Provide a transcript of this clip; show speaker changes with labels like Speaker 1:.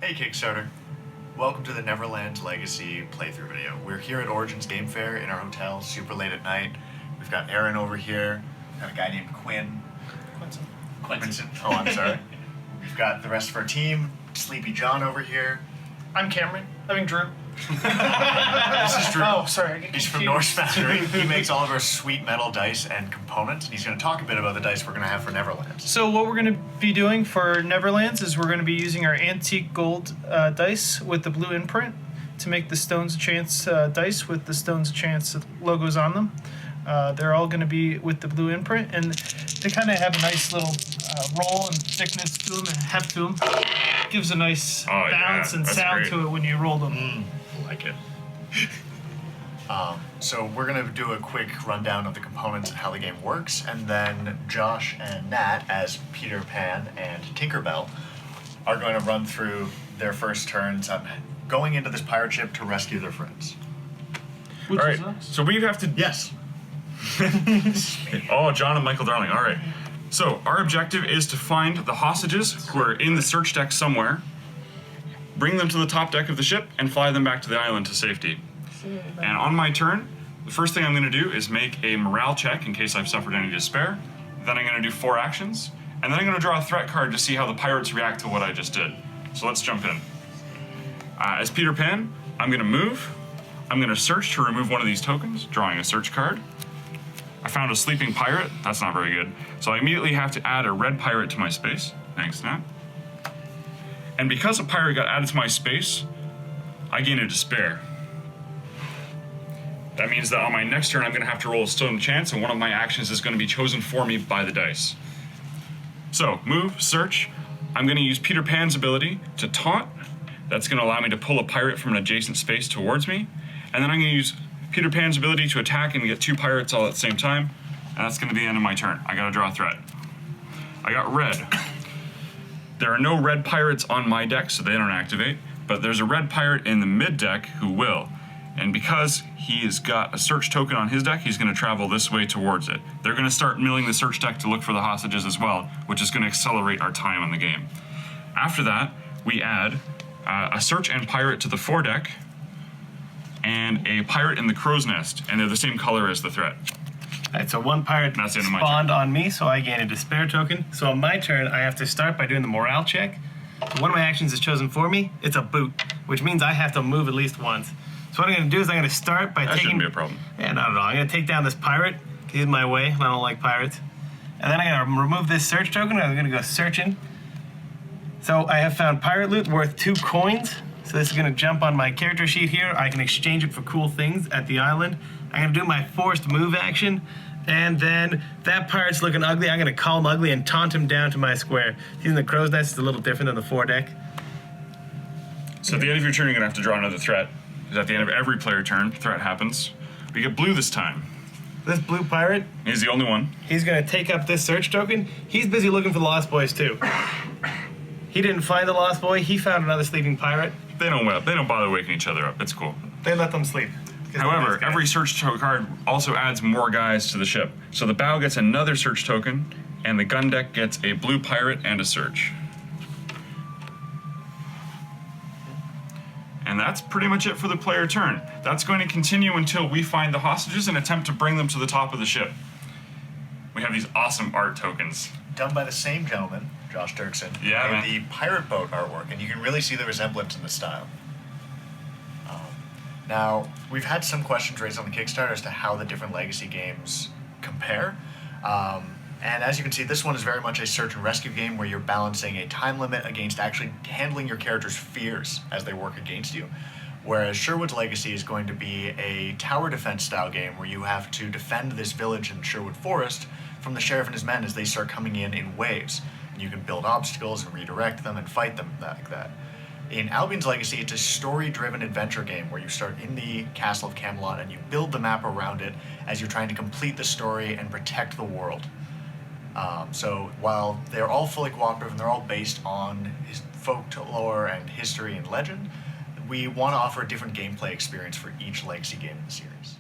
Speaker 1: Hey Kickstarter, welcome to the Neverlands Legacy playthrough video. We're here at Origins Game Fair in our hotel, super late at night. We've got Aaron over here, we've got a guy named Quinton. Oh, I'm sorry. We've got the rest of our team, Sleepy John over here.
Speaker 2: I'm Cameron. Drew.
Speaker 1: This is Drew.
Speaker 2: Oh, sorry.
Speaker 1: He's from Norse Factory. He makes all of our sweet metal dice and components, and he's going to talk a bit about the dice we're going to have for Neverlands.
Speaker 2: So what we're going to be doing for Neverlands is we're going to be using our antique gold dice with the blue imprint to make the Stones of Chance dice with the Stones of Chance logos on them. They're all going to be with the blue imprint, and they kind of have a nice little roll and thickness to them and heft to them. Gives a nice bounce and sound to it when you roll them.
Speaker 3: I like it.
Speaker 1: So we're going to do a quick rundown of the components and how the game works, and then Josh and Nat, as Peter Pan and Tinkerbell, are going to run through their first turns on going into this pirate ship to rescue their friends.
Speaker 3: All right, so we have to...
Speaker 1: Yes.
Speaker 3: Oh, John and Michael Darling. All right. So our objective is to find the hostages who are in the search deck somewhere, bring them to the top deck of the ship, and fly them back to the island to safety. And on my turn, the first thing I'm going to do is make a morale check in case I've suffered any despair. Then I'm going to do 4 actions, and then I'm going to draw a threat card to see how the pirates react to what I just did. So let's jump in. As Peter Pan, I'm going to move. I'm going to search to remove one of these tokens, drawing a search card. I found a sleeping pirate. That's not very good. So I immediately have to add a red pirate to my space. Thanks, Nat. And because a pirate got added to my space, I gain a despair. That means that on my next turn, I'm going to have to roll a Stone of Chance, and one of my actions is going to be chosen for me by the dice. So, move, search. I'm going to use Peter Pan's ability to taunt. That's going to allow me to pull a pirate from an adjacent space towards me. And then I'm going to use Peter Pan's ability to attack and get 2 pirates all at the same time. And that's going to be the end of my turn. I got to draw a threat. I got red. There are no red pirates on my deck, so they don't activate. But there's a red pirate in the mid deck who will. And because he has got a search token on his deck, he's going to travel this way towards it. They're going to start milling the search deck to look for the hostages as well, which is going to accelerate our time on the game. After that, we add a search and pirate to the foredeck, and a pirate in the crow's nest, and they're the same color as the threat.
Speaker 4: Alright, so 1 pirate spawned on me, so I gain a despair token. So on my turn, I have to start by doing the morale check. So one of my actions is chosen for me. It's a boot, which means I have to move at least once. So what I'm going to do is I'm going to start by
Speaker 3: That
Speaker 4: taking...
Speaker 3: shouldn't be a problem.
Speaker 4: Yeah, not at all. I'm going to take down this pirate. He's in my way, and I don't like pirates. And then I'm going to remove this search token, and I'm going to go searching. So I have found pirate loot worth 2 coins. So this is going to jump on my character sheet here. I can exchange it for cool things at the island. I'm going to do my forced move action. And then that pirate's looking ugly. I'm going to call him ugly and taunt him down to my square. He's in the crow's nest. It's a little different than the foredeck.
Speaker 3: So at the end of your turn, you're going to have to draw another threat. Because at the end of every player turn, threat happens. We get blue this time.
Speaker 4: This blue pirate,
Speaker 3: He's the only one.
Speaker 4: he's going to take up this search token. He's busy looking for the Lost Boys too. He didn't find the Lost Boy. He found another sleeping pirate.
Speaker 3: They don't bother waking each other up. It's cool.
Speaker 4: They let them sleep.
Speaker 3: However, every search card also adds more guys to the ship. So the bow gets another search token, and the gun deck gets a blue pirate and a search. And that's pretty much it for the player turn. That's going to continue until we find the hostages and attempt to bring them to the top of the ship. We have these awesome art tokens.
Speaker 1: Done by the same gentleman, Josh Dirksen,
Speaker 3: Yeah,
Speaker 1: and
Speaker 3: man.
Speaker 1: the pirate boat artwork, and you can really see the resemblance in the style. Now, we've had some questions raised on the Kickstarter as to how the different Legacy games compare. And as you can see, this one is very much a search and rescue game where you're balancing a time limit against actually handling your character's fears as they work against you. Whereas Sherwoodk Legacy is going to be a tower defense style game where you have to defend this village in Sherwood Forest from the sheriff and his men as they start coming in waves. And you can build obstacles and redirect them and fight them like that. In Albion's Legacy, it's a story-driven adventure game where you start in the Castle of Camelot and you build the map around it as you're trying to complete the story and protect the world. So while they're all fully cooperative and they're all based on folklore and history and legend, we want to offer a different gameplay experience for each Legacy game in the series.